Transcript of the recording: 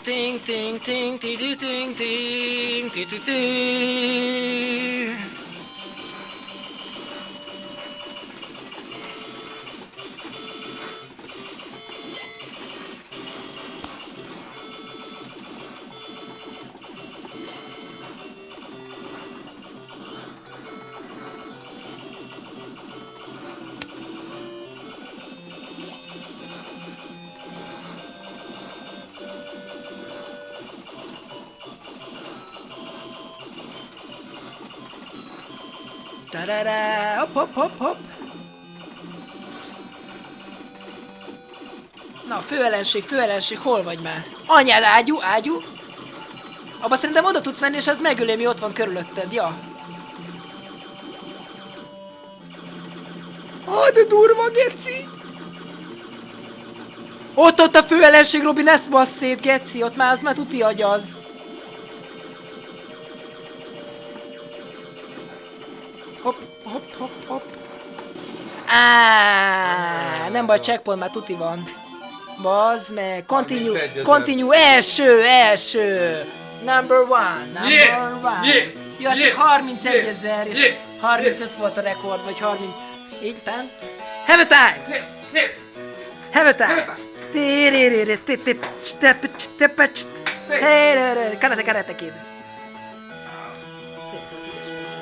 ting ting ting ting ting ting ting ting ting ting. Hopp, hopp, hopp, hopp. Na, főellenség, hol vagy már? Anyád, ágyú. Abba szerintem oda tudsz menni, és ez megöli, mi ott van körülötted, ja. De durva, geci! Ott a főellenség, Robi, ne szbassz szét, geci, ott már az már tuti agyaz. Hopp. Nem baj, checkpoint már tuti van. Bazd meg, continue, első. Number one. Yes. Ja, csak 31 000 és 35 volt a rekord, vagy 30. Így, tánc. Have a time! Have a time! Karate kid.